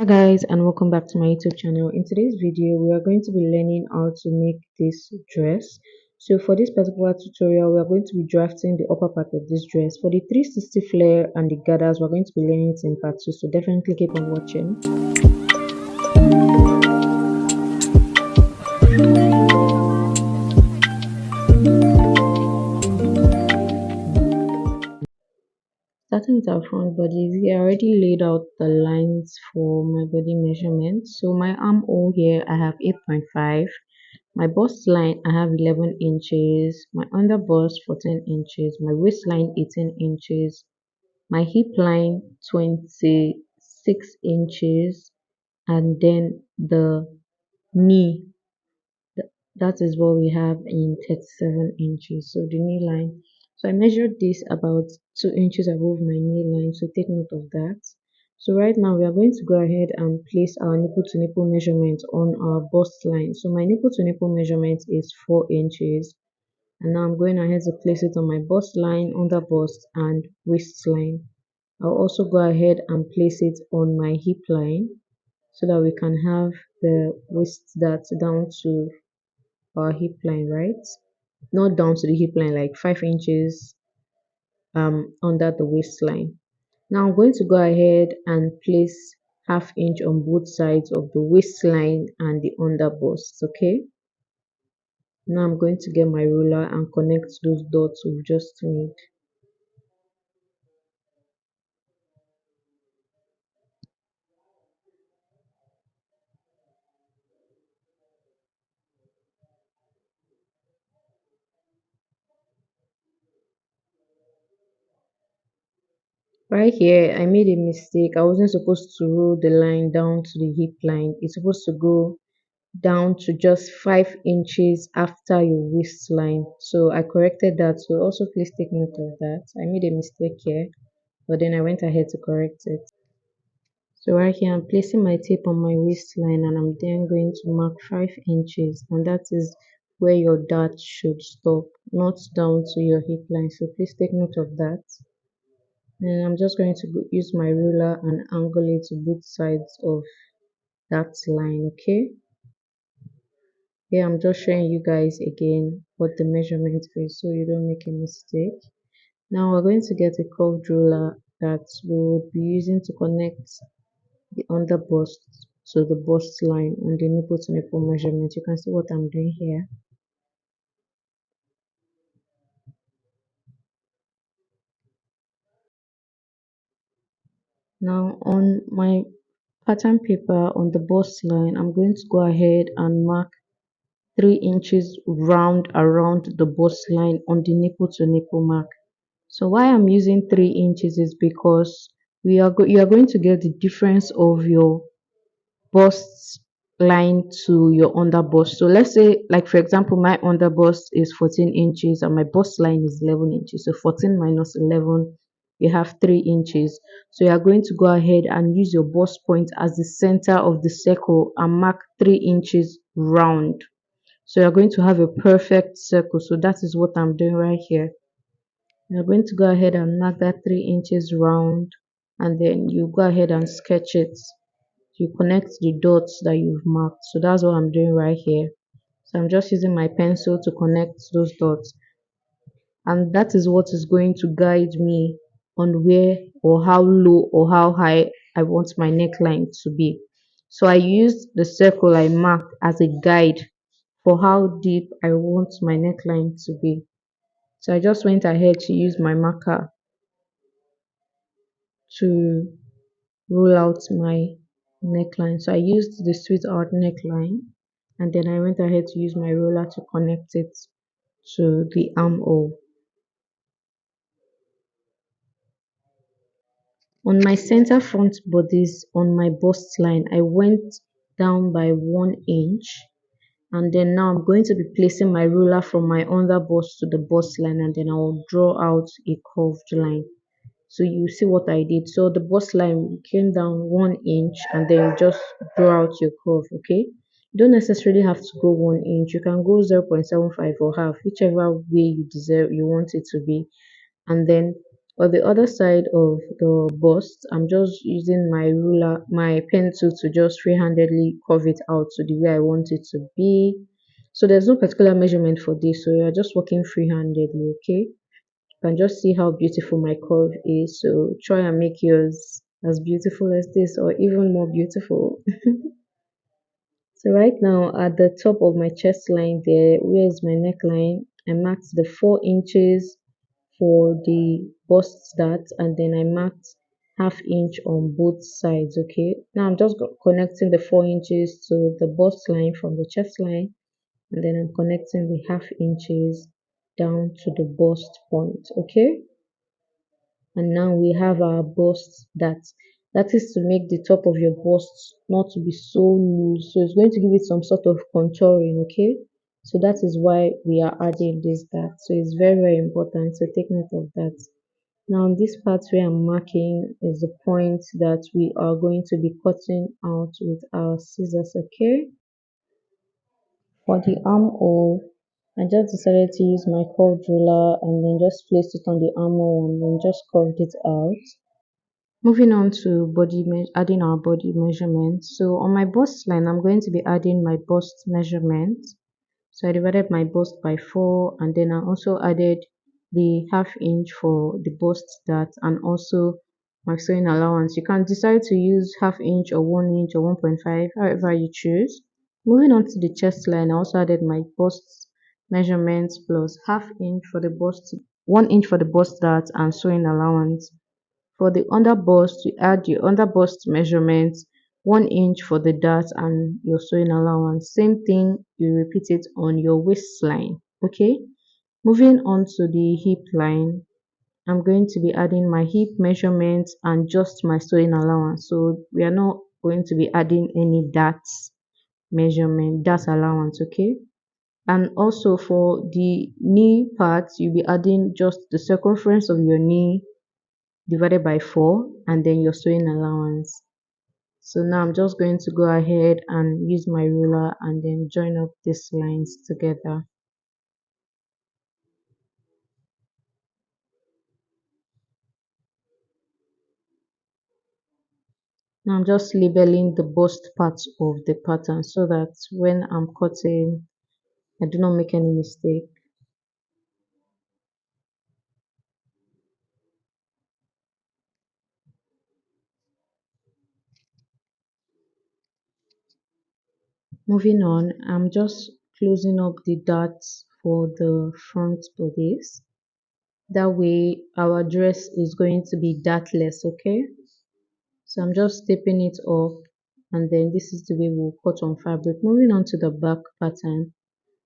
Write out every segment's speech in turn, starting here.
Hi guys, and welcome back to my YouTube channel. In today's video we are going to be learning how to make this dress. So for this particular tutorial we are going to be drafting the upper part of this dress. For the 360 flare and the gathers we're going to be learning it in part 2, so definitely keep on watching. Starting with our front body, we already laid out the lines for my body measurement. So my armhole here I have 8.5. My bust line I have 11 inches, my under bust 14 inches, my waistline 18 inches, my hip line 26 inches, and then the knee, that is what we have in 37 inches. So the knee line, so I measured this about 2 inches above my knee line, so take note of that. So right now we are going to go ahead and place our nipple to nipple measurement on our bust line. So my nipple to nipple measurement is 4 inches, and now I'm going ahead to place it on my bust line, under bust, and waistline. I'll also go ahead and place it on my hip line so that we can have the waist that down to our hip line, right? Not down to the hip line, like 5 inches under the waistline. Now I'm going to go ahead and place half inch on both sides of the waistline and the under bust. Okay, now I'm going to get my ruler and connect those dots we've just made. Right here I made a mistake. I wasn't supposed to roll the line down to the hip line. It's supposed to go down to just 5 inches after your waistline. So I corrected that. So also please take note of that. I made a mistake here, but then I went ahead to correct it. So right here I'm placing my tape on my waistline, and I'm then going to mark 5 inches, and that is where your dart should stop, not down to your hip line. So please take note of that. And I'm just going to use my ruler and angle it to both sides of that line. Okay, here I'm just showing you guys again what the measurement is so you don't make a mistake. Now we're going to get a curved ruler that we'll be using to connect the under bust to the bust line on the nipple to nipple measurement. You can see what I'm doing here. Now on my pattern paper on the bust line, I'm going to go ahead and mark 3 inches round around the bust line on the nipple to nipple mark. So why I'm using 3 inches is because you are going to get the difference of your bust line to your under bust. So let's say, like for example, my under bust is 14 inches and my bust line is 11 inches. So 14 minus 11, you have 3 inches. So you are going to go ahead and use your bust point as the center of the circle and mark 3 inches round. So you're going to have a perfect circle. So that is what I'm doing right here. You're going to go ahead and mark that 3 inches round, and then you go ahead and sketch it. You connect the dots that you've marked. So that's what I'm doing right here. So I'm just using my pencil to connect those dots, and that is what is going to guide me on where or how low or how high I want my neckline to be. So I used the circle I marked as a guide for how deep I want my neckline to be. So I just went ahead to use my marker to roll out my neckline. So I used the sweetheart neckline, and then I went ahead to use my roller to connect it to the armhole. On my center front bodice on my bust line, I went down by 1 inch, and then now I'm going to be placing my ruler from my under bust to the bust line, and then I will draw out a curved line. So you see what I did. So the bust line came down 1 inch, and then you just draw out your curve. Okay, you don't necessarily have to go 1 inch. You can go 0.75 or half, whichever way you deserve you want it to be. And then On the other side of the bust, I'm just using my ruler, my pencil to just freehandedly curve it out to the way I want it to be. So there's no particular measurement for this, so you're just working freehandedly, okay? You can just see how beautiful my curve is. So try and make yours as beautiful as this or even more beautiful. So right now at the top of my chest line there, where is my neckline? I marked the 4 inches for the bust dart and then I marked half inch on both sides. Okay, now I'm just connecting the 4 inches to the bust line from the chest line and then I'm connecting the half inches down to the bust point. Okay, and now we have our bust that is to make the top of your bust not to be so loose, so it's going to give it some sort of contouring. Okay, so that is why we are adding this that, so it's very important, so take note of that. Now this part where I'm marking is the point that we are going to be cutting out with our scissors. Okay, for the armhole I just decided to use my curved ruler and then just place it on the armhole and then just curved it out. Moving on to adding our body measurement. So on my bust line, I'm going to be adding my bust measurement. So I divided my bust by 4 and then I also added the half inch for the bust dart and also my sewing allowance. You can decide to use half inch or 1 inch or 1.5, however you choose. Moving on to the chest line, I also added my bust measurements plus half inch for the bust, 1 inch for the bust dart and sewing allowance. For the under bust, you add your under bust measurements, 1 inch for the dart and your sewing allowance. Same thing, you repeat it on your waistline. Okay. Moving on to the hip line, I'm going to be adding my hip measurements and just my sewing allowance. So we are not going to be adding any dart allowance. Okay. And also for the knee part, you'll be adding just the circumference of your knee divided by 4 and then your sewing allowance. So now I'm just going to go ahead and use my ruler and then join up these lines together. Now I'm just labeling the bust part of the pattern so that when I'm cutting I do not make any mistake. Moving on, I'm just closing up the darts for the front bodice. That way our dress is going to be dartless. Okay, so I'm just taping it off and then this is the way we'll cut on fabric. Moving on to the back pattern.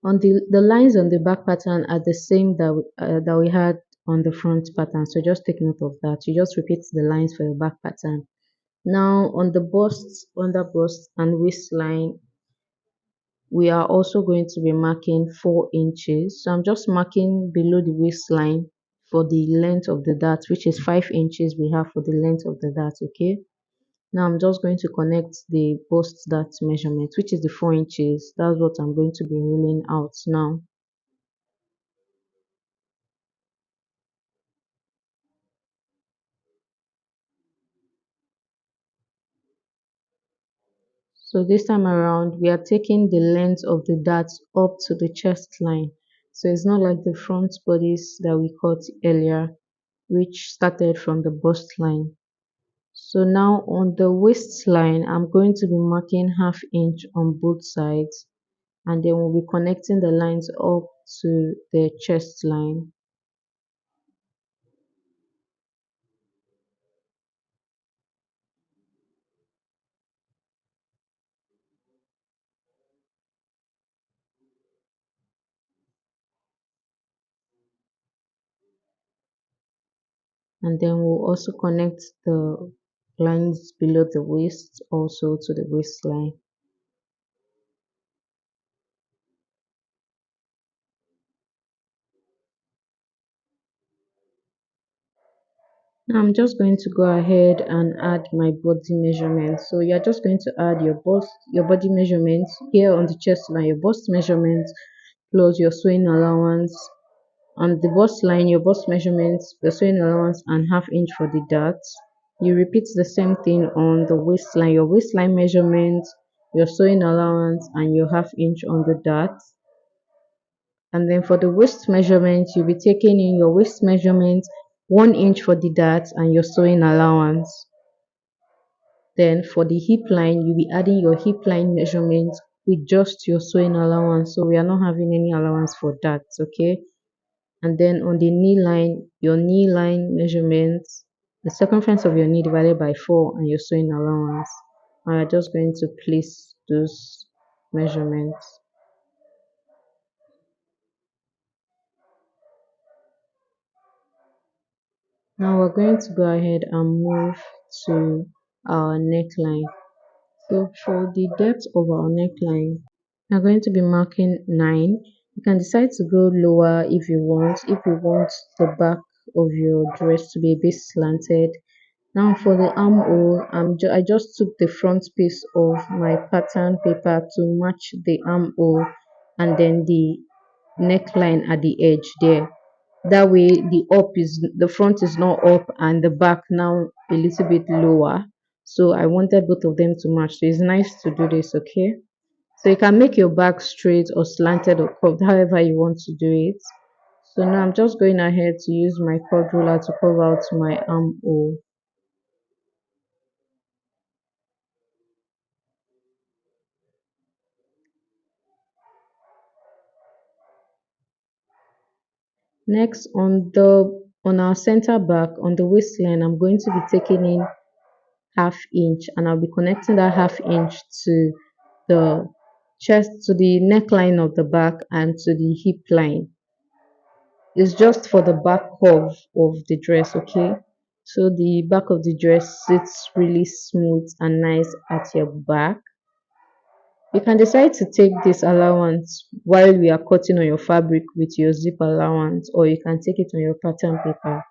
On the lines on the back pattern are the same that we had on the front pattern, so just take note of that. You just repeat the lines for your back pattern. Now on the bust, under bust and waistline, we are also going to be marking 4 inches. So I'm just marking below the waistline for the length of the dart, which is 5 inches we have for the length of the dart. Okay, now I'm just going to connect the bust dart measurement, which is the 4 inches. That's what I'm going to be rolling out now. So this time around, we are taking the length of the dart up to the chest line. So it's not like the front bodice that we cut earlier, which started from the bust line. So now on the waistline, I'm going to be marking half inch on both sides and then we'll be connecting the lines up to the chest line. And then we'll also connect the lines below the waist also to the waistline. Now I'm just going to go ahead and add my body measurement. So you're just going to add your body measurement here on the chest line, your bust measurement plus your sewing allowance On the bust line, your bust measurements, the sewing allowance, and half inch for the darts. You repeat the same thing on the waistline, your waistline measurements, your sewing allowance, and your half inch on the darts. And then for the waist measurement, you'll be taking in your waist measurement, 1 inch for the darts, and your sewing allowance. Then for the hip line, you'll be adding your hip line measurement with just your sewing allowance. So we are not having any allowance for that, okay? And then on the knee line, your knee line measurements, the circumference of your knee divided by 4 and your sewing allowance. And we're just going to place those measurements. Now we're going to go ahead and move to our neckline. So for the depth of our neckline, we're going to be marking 9. You can decide to go lower if you want. If you want the back of your dress to be a bit slanted. Now for the armhole, I just took the front piece of my pattern paper to match the armhole and then the neckline at the edge there. That way the front is not up and the back now a little bit lower. So I wanted both of them to match. So it's nice to do this, okay? So you can make your back straight or slanted or curved, however you want to do it. So now I'm just going ahead to use my curved ruler to curve out my armhole. Next, on our center back, on the waistline, I'm going to be taking in half inch and I'll be connecting that half inch to the chest, to the neckline of the back and to the hip line. It's just for the back curve of the dress, okay? So the back of the dress sits really smooth and nice at your back. You can decide to take this allowance while we are cutting on your fabric with your zip allowance, or you can take it on your pattern paper,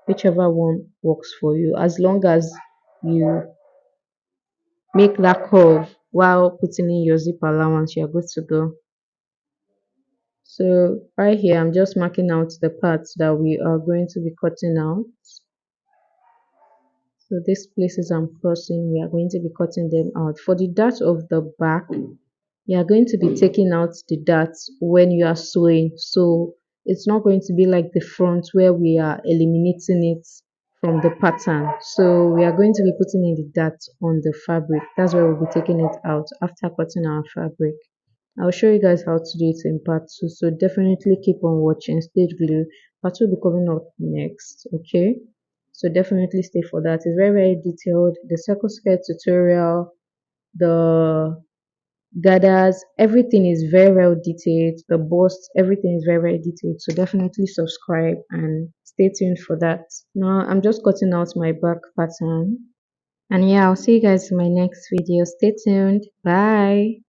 whichever one works for you. As long as you make that curve while putting in your zip allowance, you're good to go. So right here, I'm just marking out the parts that we are going to be cutting out. So these places I'm crossing, we are going to be cutting them out. For the dart of the back, you are going to be taking out the darts when you are sewing. So it's not going to be like the front where we are eliminating it from the pattern. So we are going to be putting in the darts on the fabric. That's where we'll be taking it out after cutting our fabric. I'll show you guys how to do it in part 2. So definitely keep on watching. Stay glued. Part 2 will be coming up next. Okay. So definitely stay for that. It's very, very detailed. The circle skirt tutorial, the gathers, everything is very well detailed. The bust, everything is very, very detailed. So definitely subscribe and stay tuned for that. Now I'm just cutting out my back pattern. And yeah, I'll see you guys in my next video. Stay tuned. Bye.